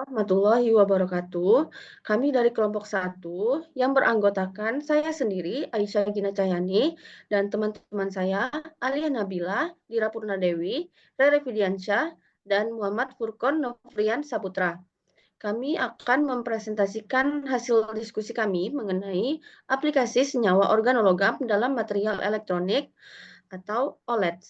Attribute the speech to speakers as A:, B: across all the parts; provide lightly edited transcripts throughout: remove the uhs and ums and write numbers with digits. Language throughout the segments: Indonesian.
A: warahmatullahi wabarakatuh. Kami dari kelompok 1 yang beranggotakan saya sendiri, Aisyah Gina Cahyani, dan teman-teman saya, Alia Nabila, Dira Purnadewi, Rere Fidiansyah, dan Muhammad Furqon Nofrian Saputra. Kami akan mempresentasikan hasil diskusi kami mengenai aplikasi senyawa organologam dalam material elektronik atau OLED.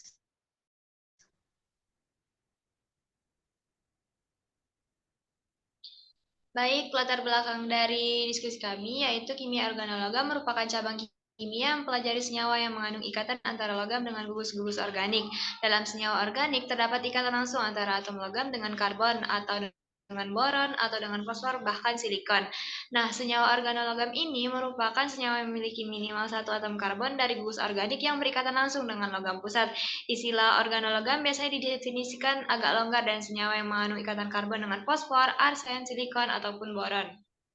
B: Baik, latar belakang dari diskusi kami yaitu kimia organologam merupakan cabang kimia yang mempelajari senyawa yang mengandung ikatan antara logam dengan gugus-gugus organik. Dalam senyawa organik terdapat ikatan langsung antara atom logam dengan karbon atau dengan boron atau dengan fosfor bahkan silikon. Nah, senyawa organologam ini merupakan senyawa yang memiliki minimal satu atom karbon dari gugus organik yang berikatan langsung dengan logam pusat. Istilah organologam biasanya didefinisikan agak longgar dan senyawa yang mengandung ikatan karbon dengan fosfor, arsen, silikon, ataupun boron.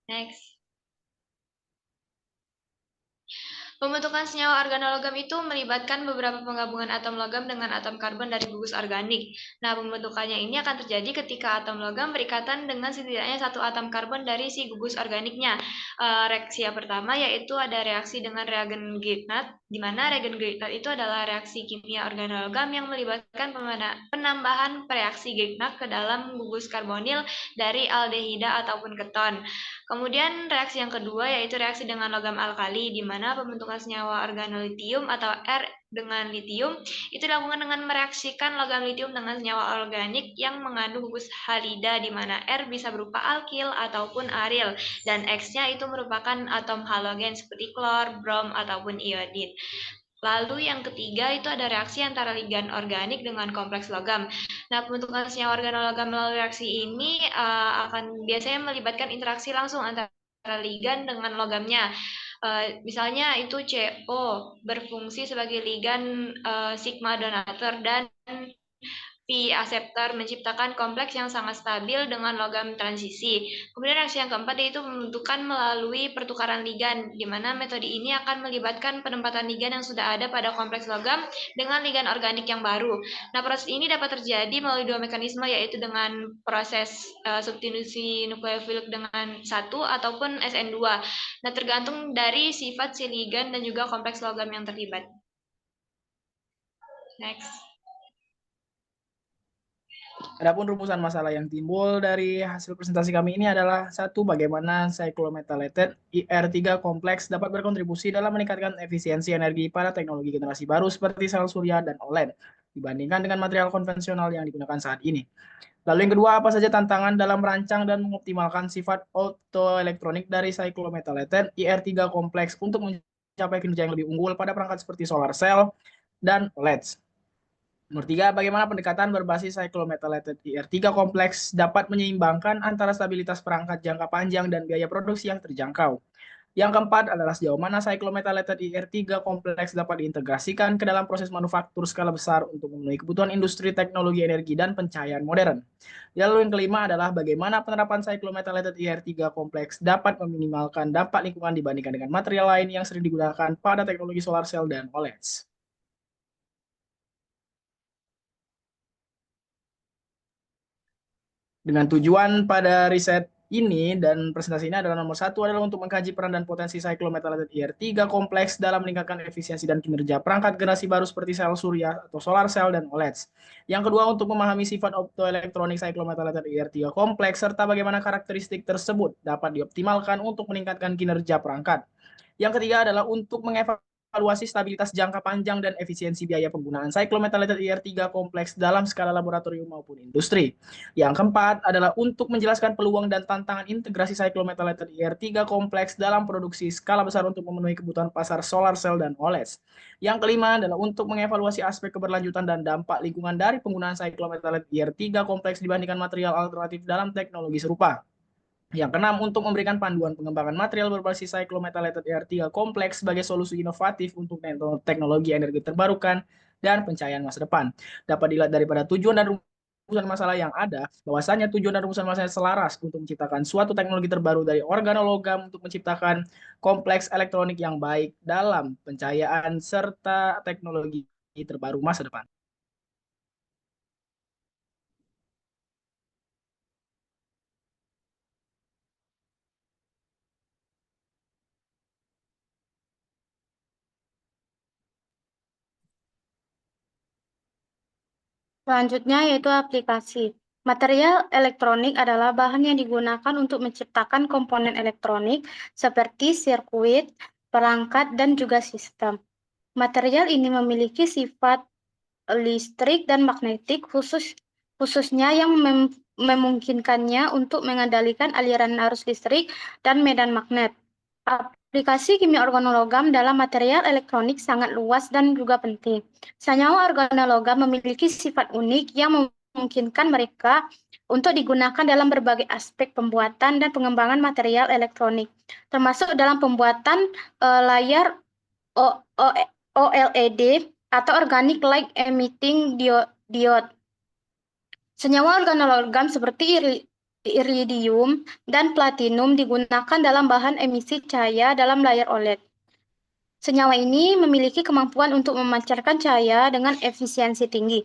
B: Next. Pembentukan senyawa organologam itu melibatkan beberapa penggabungan atom logam dengan atom karbon dari gugus organik. Nah, pembentukannya ini akan terjadi ketika atom logam berikatan dengan setidaknya satu atom karbon dari si gugus organiknya. Reaksi yang pertama yaitu ada reaksi dengan reagen Grignard, di mana reagen Grignard itu adalah reaksi kimia organologam yang melibatkan penambahan reaksi Grignard ke dalam gugus karbonil dari aldehida ataupun keton. Kemudian reaksi yang kedua yaitu reaksi dengan logam alkali, di mana pembentukan senyawa organolitium atau R dengan litium itu dilakukan dengan mereaksikan logam litium dengan senyawa organik yang mengandung gugus halida, di mana R bisa berupa alkil ataupun aril, dan X-nya itu merupakan atom halogen seperti klor, brom, ataupun iodin. Lalu yang ketiga itu ada reaksi antara ligan organik dengan kompleks logam. Nah, pembentukan senyawa organologam melalui reaksi ini akan biasanya melibatkan interaksi langsung antara ligan dengan logamnya. Misalnya itu CO berfungsi sebagai ligan sigma donatur dan P akseptor menciptakan kompleks yang sangat stabil dengan logam transisi. Kemudian reaksi yang keempat yaitu pembentukan melalui pertukaran ligan, di mana metode ini akan melibatkan penempatan ligan yang sudah ada pada kompleks logam dengan ligan organik yang baru. Nah, proses ini dapat terjadi melalui dua mekanisme, yaitu dengan proses substitusi nukleofilik dengan satu ataupun SN2. Nah, tergantung dari sifat si ligan dan juga kompleks logam yang terlibat. Next.
C: Adapun rumusan masalah yang timbul dari hasil presentasi kami ini adalah satu, bagaimana cyclomethylated IR3 kompleks dapat berkontribusi dalam meningkatkan efisiensi energi pada teknologi generasi baru seperti sel surya dan OLED dibandingkan dengan material konvensional yang digunakan saat ini. Lalu yang kedua, apa saja tantangan dalam merancang dan mengoptimalkan sifat optoelektronik dari cyclomethylated IR3 kompleks untuk mencapai kinerja yang lebih unggul pada perangkat seperti solar cell dan OLED. Nomor 3, bagaimana pendekatan berbasis cyclomethylated IR3 kompleks dapat menyeimbangkan antara stabilitas perangkat jangka panjang dan biaya produksi yang terjangkau. Yang keempat adalah sejauh mana cyclomethylated IR3 kompleks dapat diintegrasikan ke dalam proses manufaktur skala besar untuk memenuhi kebutuhan industri teknologi energi dan pencahayaan modern. Lalu yang kelima adalah bagaimana penerapan cyclomethylated IR3 kompleks dapat meminimalkan dampak lingkungan dibandingkan dengan material lain yang sering digunakan pada teknologi solar cell dan OLED. Dengan tujuan pada riset ini dan presentasi ini adalah nomor satu adalah untuk mengkaji peran dan potensi cyclomethylated IR3 kompleks dalam meningkatkan efisiensi dan kinerja perangkat generasi baru seperti sel surya atau solar cell dan OLED. Yang kedua, untuk memahami sifat optoelektronik cyclomethylated IR3 kompleks serta bagaimana karakteristik tersebut dapat dioptimalkan untuk meningkatkan kinerja perangkat. Yang ketiga adalah untuk mengevaluasi stabilitas jangka panjang dan efisiensi biaya penggunaan cyclomethylated IR3 kompleks dalam skala laboratorium maupun industri. Yang keempat adalah untuk menjelaskan peluang dan tantangan integrasi cyclomethylated IR3 kompleks dalam produksi skala besar untuk memenuhi kebutuhan pasar solar cell dan OLED. Yang kelima adalah untuk mengevaluasi aspek keberlanjutan dan dampak lingkungan dari penggunaan cyclomethylated IR3 kompleks dibandingkan material alternatif dalam teknologi serupa. Yang keenam, untuk memberikan panduan pengembangan material berbasis cyclomethylated IR3 kompleks sebagai solusi inovatif untuk teknologi energi terbarukan dan pencahayaan masa depan. Dapat dilihat daripada tujuan dan rumusan masalah yang ada, bahwasanya tujuan dan rumusan masalah selaras untuk menciptakan suatu teknologi terbaru dari organologam untuk menciptakan kompleks elektronik yang baik dalam pencahayaan serta teknologi terbaru masa depan.
D: Selanjutnya yaitu aplikasi. Material elektronik adalah bahan yang digunakan untuk menciptakan komponen elektronik seperti sirkuit, perangkat, dan juga sistem. Material ini memiliki sifat listrik dan magnetik khususnya yang memungkinkannya untuk mengendalikan aliran arus listrik dan medan magnet. Aplikasi kimia organologam dalam material elektronik sangat luas dan juga penting. Senyawa organologam memiliki sifat unik yang memungkinkan mereka untuk digunakan dalam berbagai aspek pembuatan dan pengembangan material elektronik, termasuk dalam pembuatan layar OLED atau Organic Light Emitting Diode. Senyawa organologam seperti iridium dan platinum digunakan dalam bahan emisi cahaya dalam layar OLED. Senyawa ini memiliki kemampuan untuk memancarkan cahaya dengan efisiensi tinggi,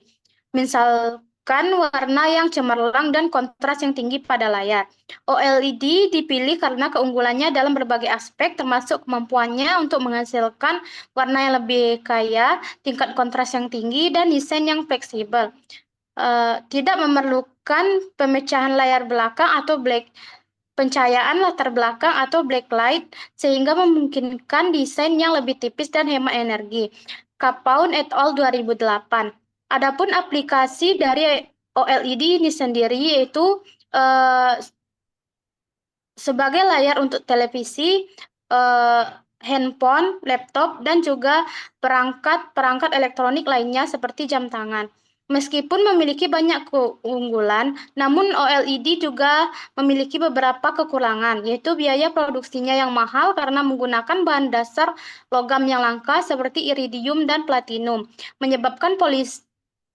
D: misalkan warna yang cemerlang dan kontras yang tinggi pada layar. OLED dipilih karena keunggulannya dalam berbagai aspek, termasuk kemampuannya untuk menghasilkan warna yang lebih kaya, tingkat kontras yang tinggi, dan desain yang fleksibel. Tidak memerlukan pemecahan layar belakang atau pencahayaan latar belakang atau backlight, sehingga memungkinkan desain yang lebih tipis dan hemat energi. Kapaun et al. 2008. Adapun aplikasi dari OLED ini sendiri yaitu sebagai layar untuk televisi, handphone, laptop, dan juga perangkat elektronik lainnya seperti jam tangan. Meskipun memiliki banyak keunggulan, namun OLED juga memiliki beberapa kekurangan, yaitu biaya produksinya yang mahal karena menggunakan bahan dasar logam yang langka seperti iridium dan platinum, menyebabkan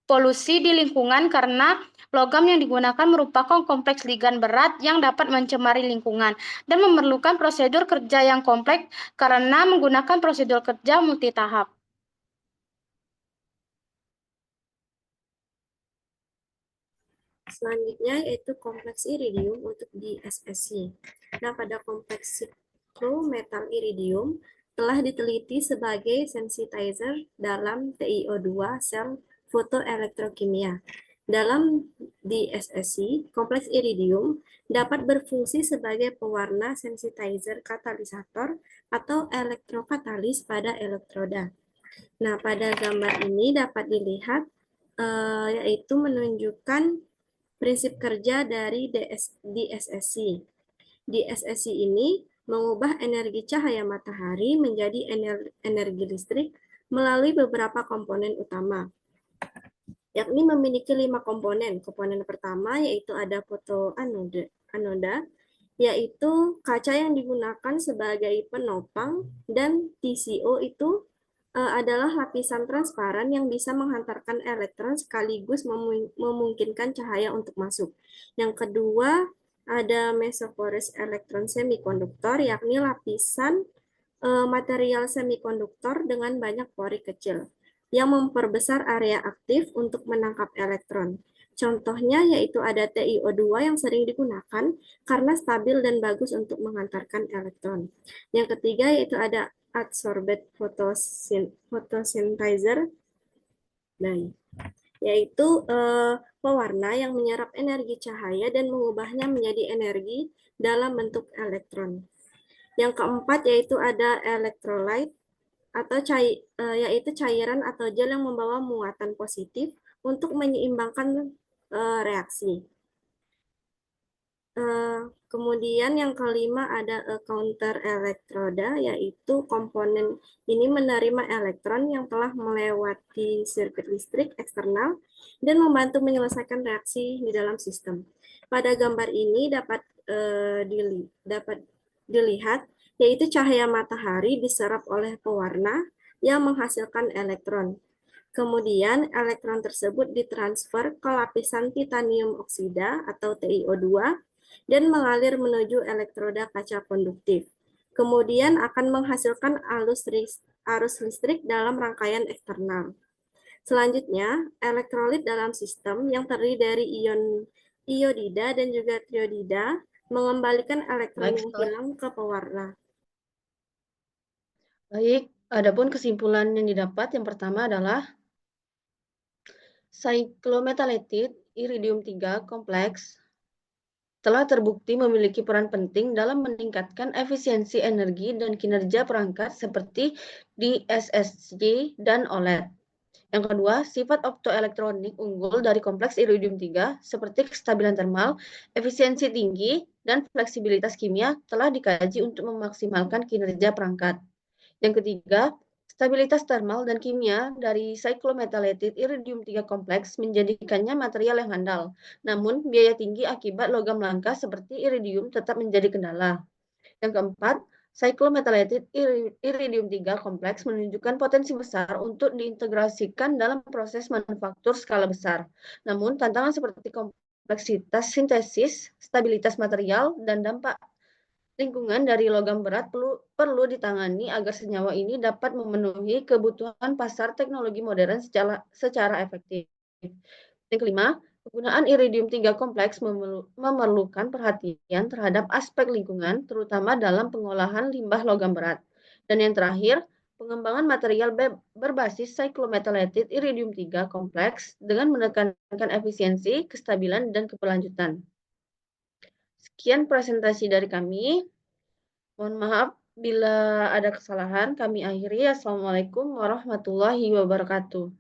D: polusi di lingkungan karena logam yang digunakan merupakan kompleks ligan berat yang dapat mencemari lingkungan dan memerlukan prosedur kerja yang kompleks karena menggunakan prosedur kerja multitahap.
E: Selanjutnya yaitu kompleks iridium untuk di SSC. Nah, pada kompleks siklometal iridium telah diteliti sebagai sensitizer dalam TiO2 sel fotoelektrokimia. Dalam di SSC, kompleks iridium dapat berfungsi sebagai pewarna sensitizer katalisator atau elektrokatalis pada elektroda. Nah, pada gambar ini dapat dilihat yaitu menunjukkan prinsip kerja dari DSSC. DSSC ini mengubah energi cahaya matahari menjadi energi listrik melalui beberapa komponen utama, yakni memiliki 5 komponen. Komponen pertama yaitu ada fotoanoda, yaitu kaca yang digunakan sebagai penopang, dan TCO itu adalah lapisan transparan yang bisa menghantarkan elektron sekaligus memungkinkan cahaya untuk masuk. Yang kedua, ada mesoporous elektron semikonduktor, yakni lapisan material semikonduktor dengan banyak pori kecil yang memperbesar area aktif untuk menangkap elektron. Contohnya yaitu ada TiO2 yang sering digunakan karena stabil dan bagus untuk menghantarkan elektron. Yang ketiga yaitu ada adsorbed photosynthesizer, yaitu pewarna yang menyerap energi cahaya dan mengubahnya menjadi energi dalam bentuk elektron. Yang keempat yaitu ada electrolyte atau yaitu cairan atau gel yang membawa muatan positif untuk menyeimbangkan reaksi. Kemudian yang kelima ada counter elektroda, yaitu komponen ini menerima elektron yang telah melewati sirkuit listrik eksternal dan membantu menyelesaikan reaksi di dalam sistem. Pada gambar ini dapat dilihat yaitu cahaya matahari diserap oleh pewarna yang menghasilkan elektron. Kemudian elektron tersebut ditransfer ke lapisan titanium oksida atau TiO2 dan mengalir menuju elektroda kaca konduktif. Kemudian akan menghasilkan arus listrik dalam rangkaian eksternal. Selanjutnya, elektrolit dalam sistem yang terdiri dari ion iodida dan juga triodida mengembalikan elektron yang hilang ke pewarna.
A: Baik, adapun kesimpulan yang didapat yang pertama adalah Cyclometallurgy iridium 3 kompleks telah terbukti memiliki peran penting dalam meningkatkan efisiensi energi dan kinerja perangkat seperti di SSD dan OLED. Yang kedua, sifat optoelektronik unggul dari kompleks iridium 3 seperti kestabilan termal, efisiensi tinggi, dan fleksibilitas kimia telah dikaji untuk memaksimalkan kinerja perangkat. Yang ketiga, stabilitas termal dan kimia dari cyclometallurgy iridium 3 kompleks menjadikannya material yang handal. Namun, biaya tinggi akibat logam langka seperti iridium tetap menjadi kendala. Yang keempat, cyclometallurgy iridium 3 kompleks menunjukkan potensi besar untuk diintegrasikan dalam proses manufaktur skala besar. Namun, tantangan seperti kompleksitas sintesis, stabilitas material, dan dampak lingkungan dari logam berat perlu ditangani agar senyawa ini dapat memenuhi kebutuhan pasar teknologi modern secara efektif. Yang kelima, penggunaan iridium 3 kompleks memerlukan perhatian terhadap aspek lingkungan, terutama dalam pengolahan limbah logam berat. Dan yang terakhir, pengembangan material berbasis cyclometallurgy iridium 3 kompleks dengan menekankan efisiensi, kestabilan, dan keberlanjutan. Sekian presentasi dari kami. Mohon maaf bila ada kesalahan. Kami akhiri. Assalamualaikum warahmatullahi wabarakatuh.